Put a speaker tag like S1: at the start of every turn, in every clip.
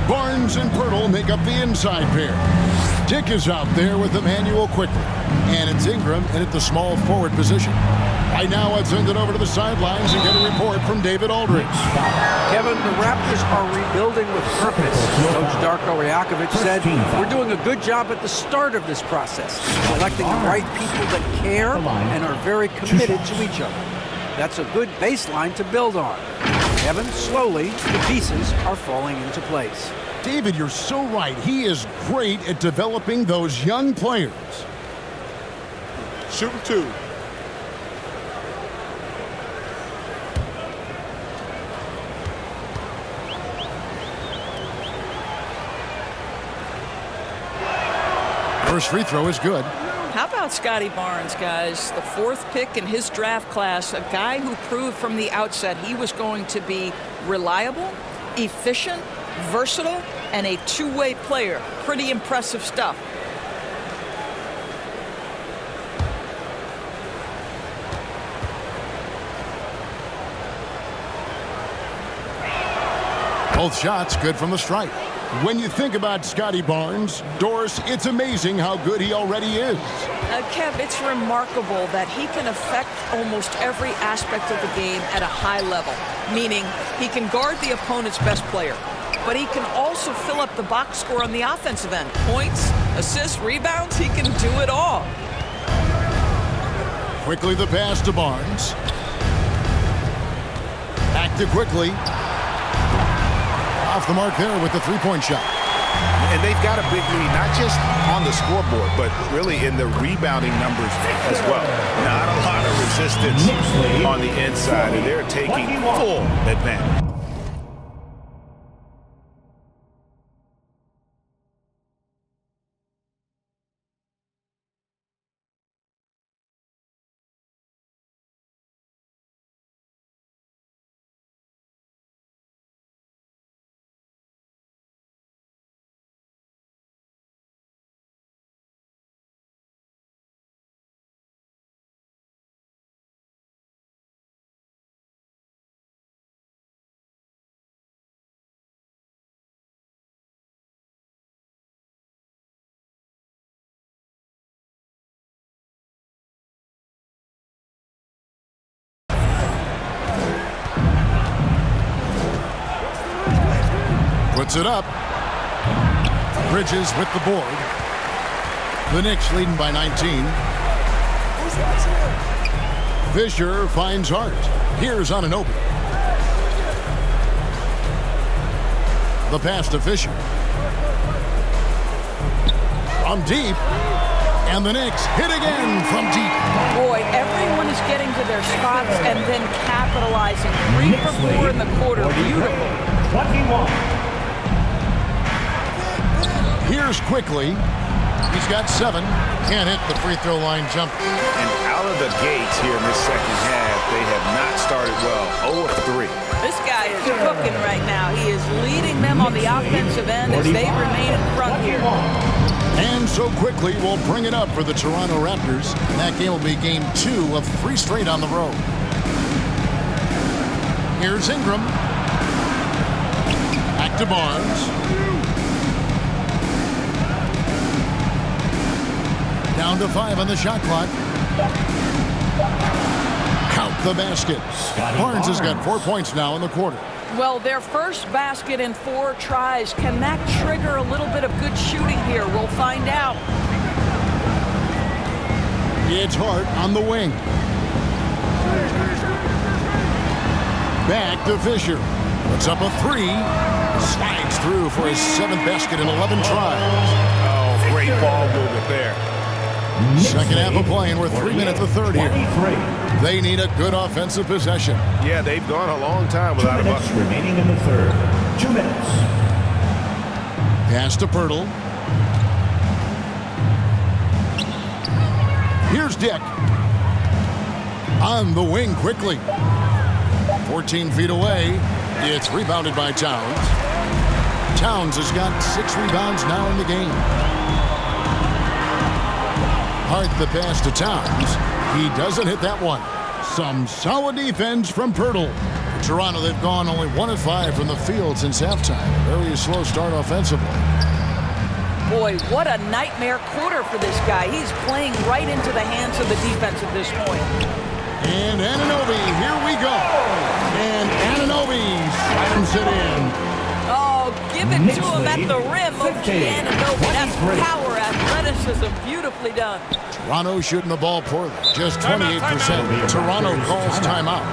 S1: Barnes and Pirtle make up the inside pair. Dick is out there with Emmanuel quickly. And it's Ingram in at the small forward position. Right now, I'd send it over to the sidelines and get a report from David Aldridge.
S2: Kevin, the Raptors are rebuilding with purpose. Coach Darko Rajakovic said, we're doing a good job at the start of this process, selecting the right people that care and are very committed to each other. That's a good baseline to build on. Kevin, slowly, the pieces are falling into place.
S1: David, you're so right. He is great at developing those young players.
S3: Shooting two.
S1: First free throw is good.
S4: How about Scotty Barnes, guys? The 4th pick in his draft class, a guy who proved from the outset he was going to be reliable, efficient, versatile, and a two-way player. Pretty impressive stuff.
S1: Both shots good from the stripe. When you think about Scotty Barnes, Doris, it's amazing how good he already is.
S4: Kev, it's remarkable that he can affect almost every aspect of the game at a high level, meaning he can guard the opponent's best player, but he can also fill up the box score on the offensive end. Points, assists, rebounds, he can do it all.
S1: Quickly the pass to Barnes. Back to Quickly. Off the mark there with the three-point shot.
S3: And they've got a big lead, not just on the scoreboard, but really in the rebounding numbers as well. Not a lot of resistance on the inside, and they're taking full advantage.
S1: Puts it up. Bridges with the board. The Knicks leading by 19. Fisher finds Hart. Here's Anunoby. The pass to Fisher. From deep. And the Knicks hit again from deep.
S4: Boy, everyone is getting to their spots and then capitalizing. 3 for 4 in the quarter. Beautiful.
S5: 21.
S1: Here's Quickly. He's got 7. Can't hit the free throw line jump.
S3: And out of the gates here in this second half, they have not started well. 0 of 3.
S4: This guy is cooking right now. He is leading them on the offensive end as they remain in front here.
S1: And so Quickly will bring it up for the Toronto Raptors. And that game will be game 2 of 3 straight on the road. Here's Ingram. Back to Barnes. Down to 5 on the shot clock. Count the baskets. Barnes has got 4 points now in the quarter.
S4: Well, their first basket in 4 tries. Can that trigger a little bit of good shooting here? We'll find out.
S1: It's Hart on the wing. Back to Fisher. Puts up a 3. Slides through for his 7th basket in 11 tries.
S3: Oh, great ball movement there.
S1: Second half of play, and we're 3 minutes of the third here. They need a good offensive possession.
S3: Yeah, they've gone a long time without a bucket.
S5: Remaining in the third. 2 minutes.
S1: Pass to Pirtle. Here's Dick. On the wing quickly. 14 feet away. It's rebounded by Towns. Towns has got 6 rebounds now in the game. Hart the pass to Towns. He doesn't hit that one. Some solid defense from Pirtle. Toronto, they've gone only 1 of 5 from the field since halftime. Very slow start offensively.
S4: Boy, what a nightmare quarter for this guy. He's playing right into the hands of the defense at this point.
S1: And Anunoby, here we go. And Anunoby slams it in.
S4: Oh, give it to him at the rim. Okay, Anunoby, that's power, athleticism, beautifully done.
S1: Toronto shooting the ball poorly, just 28%. Toronto calls timeout.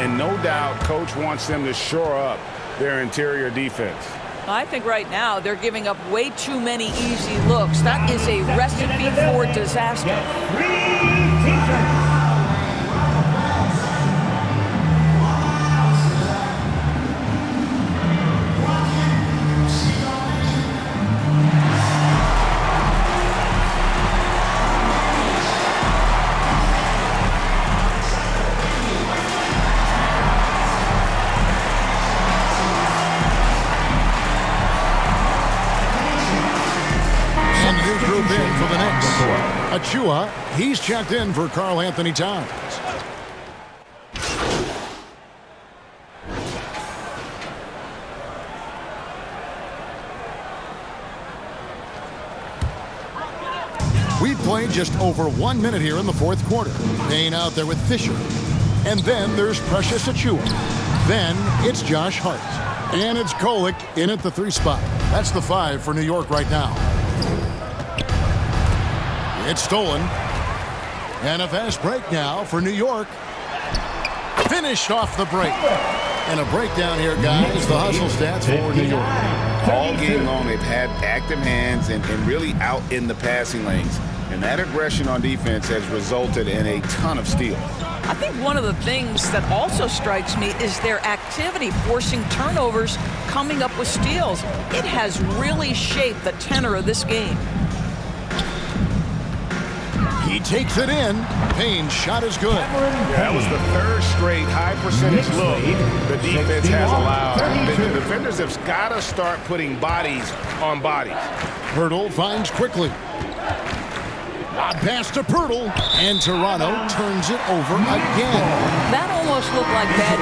S3: And no doubt, Coach wants them to shore up their interior defense.
S4: I think right now they're giving up way too many easy looks. That is a recipe for disaster.
S1: For the Knicks, Achua, he's checked in for Karl Anthony Towns. We've played just over 1 minute here in the fourth quarter. Payne out there with Fisher. And then there's Precious Achua. Then it's Josh Hart. And it's Kolek in at the 3 spot. That's the 5 for New York right now. It's stolen. And a fast break now for New York. Finished off the break. And a breakdown here, guys. The hustle stats for New York.
S3: All game long, they've had active hands and really out in the passing lanes. And that aggression on defense has resulted in a ton of steals.
S4: I think one of the things that also strikes me is their activity forcing turnovers, coming up with steals. It has really shaped the tenor of this game.
S1: He takes it in. Payne's shot is good.
S3: That was the 3rd straight high percentage look the defense has allowed. The defenders have got to start putting bodies on bodies.
S1: Poeltl finds quickly. A pass to Poeltl. And Toronto turns it over again.
S4: That almost looked like bad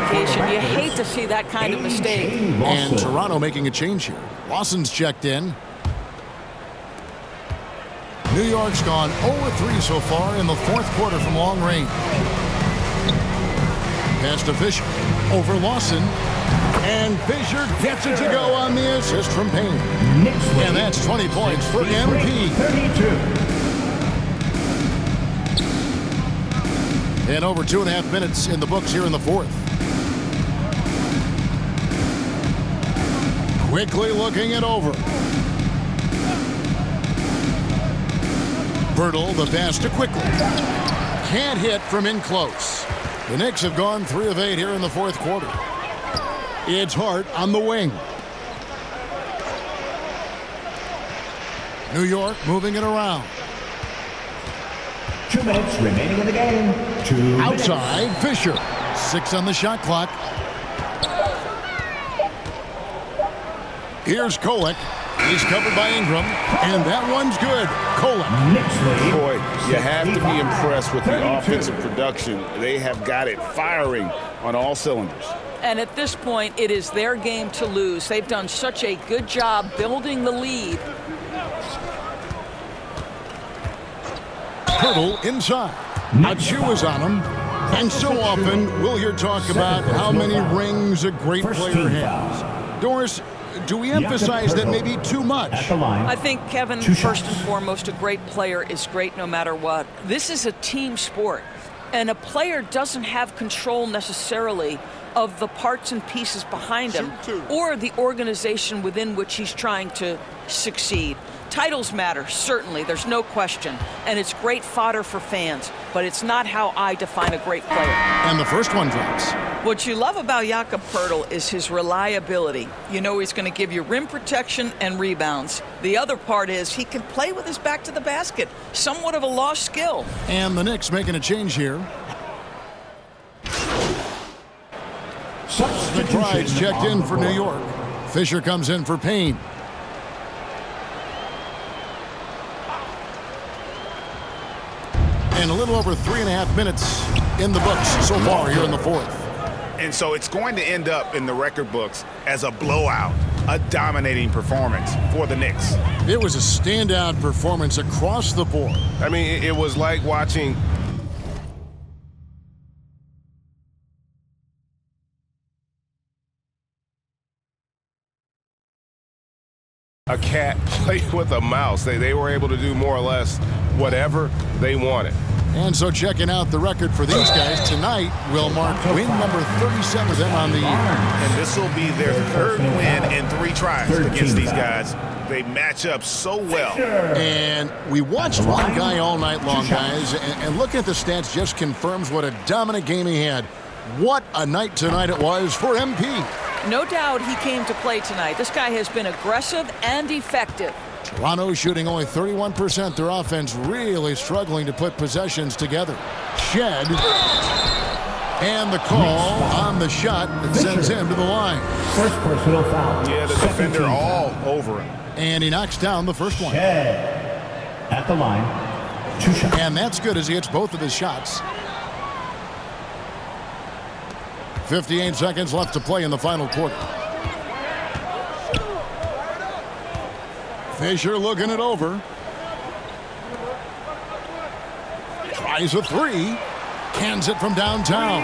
S4: communication. You hate to see that kind of mistake.
S1: And Toronto making a change here. Lawson's checked in. New York's gone 0-3 so far in the fourth quarter from long range. Pass to Fisher. Over Lawson. And Fisher gets it to go on the assist from Payne. And that's 20 points for MP. And over 2.5 minutes in the books here in the fourth. Quickly looking it over. Poeltl, the pass to quickly. Can't hit from in close. The Knicks have gone 3 of 8 here in the fourth quarter. It's Hart on the wing. New York moving it around.
S5: 2 minutes remaining in the game. 2 minutes.
S1: Outside, Fisher. 6 on the shot clock. Here's Kolek. He's covered by Ingram, and that one's good. Kolek.
S3: Boy, you have to be impressed with the offensive production. They have got it firing on all cylinders.
S4: And at this point, it is their game to lose. They've done such a good job building the lead.
S1: Poeltl inside. Achua's on him. And so often we'll hear talk about how many rings a great player has. Doris, do we emphasize that maybe too much?
S4: I think, Kevin, first and foremost, a great player is great no matter what. This is a team sport, and a player doesn't have control necessarily of the parts and pieces behind him or the organization within which he's trying to succeed. Titles matter, certainly, there's no question, and it's great fodder for fans, but it's not how I define a great player.
S1: And the first one drops.
S4: What you love about Jakob Poeltl is his reliability. You know he's going to give you rim protection and rebounds. The other part is he can play with his back to the basket, somewhat of a lost skill.
S1: And the Knicks making a change here. McBride's checked in for New York. Fisher comes in for Payne. And a little over 3.5 minutes in the books so far here in the fourth.
S3: And so it's going to end up in the record books as a blowout, a dominating performance for the Knicks.
S1: It was a standout performance across the board.
S6: I mean, it was like watching a cat play with a mouse. They were able to do more or less whatever they wanted.
S1: And so checking out the record for these guys tonight will mark win number 37 of them on the year.
S3: And this will be their third win in 3 tries against these guys. They match up so well.
S1: And we watched one guy all night long, guys, and looking at the stats just confirms what a dominant game he had. What a night tonight it was for MP.
S4: No doubt he came to play tonight. This guy has been aggressive and effective.
S1: Toronto shooting only 31%. Their offense really struggling to put possessions together. Shed. And the call on the shot that sends him to the line.
S5: First personal foul.
S3: Yeah, the defender all over him.
S1: And he knocks down the first one.
S5: At the line. 2 shots.
S1: And that's good as he hits both of his shots. 58 seconds left to play in the final quarter. Fisher looking it over. Tries a 3. Hands it from downtown.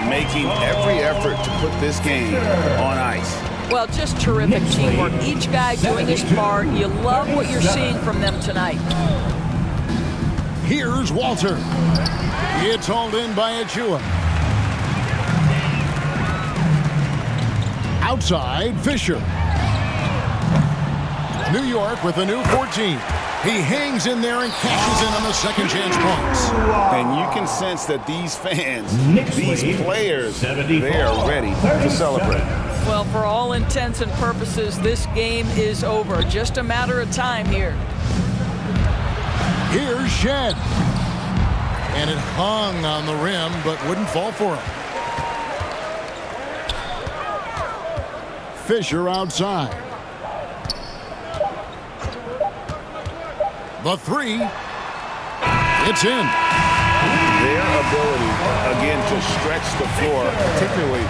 S3: Making every effort to put this game on ice.
S4: Well, just terrific teamwork. Each guy doing his part. You love what you're seeing from them tonight.
S1: Here's Walter. It's hauled in by Achua. Outside, Fisher. New York with a new 14. He hangs in there and cashes in on the second chance points.
S3: And you can sense that these fans, these players, they are ready to celebrate.
S4: Well, for all intents and purposes, this game is over. Just a matter of time here.
S1: Here's Shed. And it hung on the rim, but wouldn't fall for him. Fisher outside. The 3. It's in.
S3: Their ability, again, to stretch the floor, particularly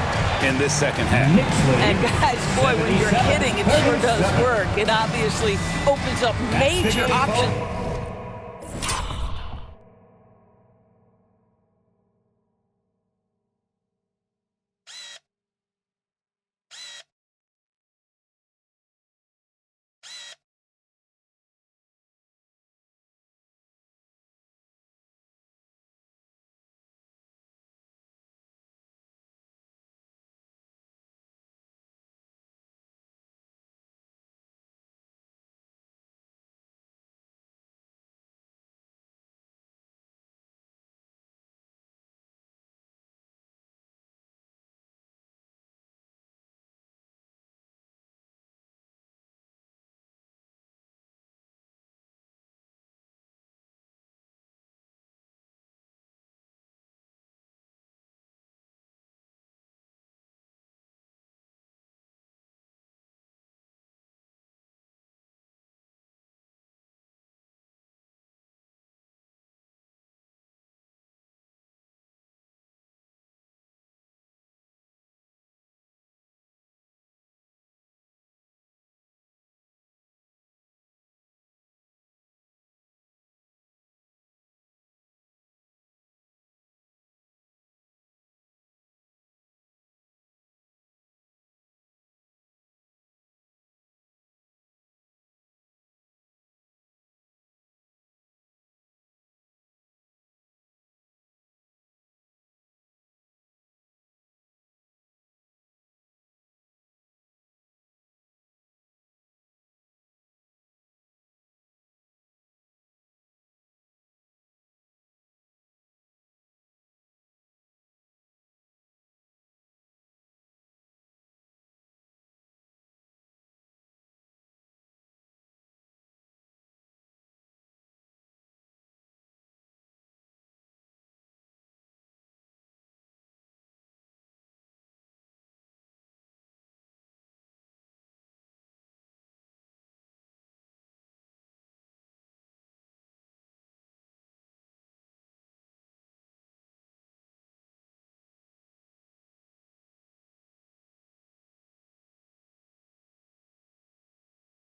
S3: in this second half.
S4: And guys, boy, when you're hitting, it sure does work. It obviously opens up major options.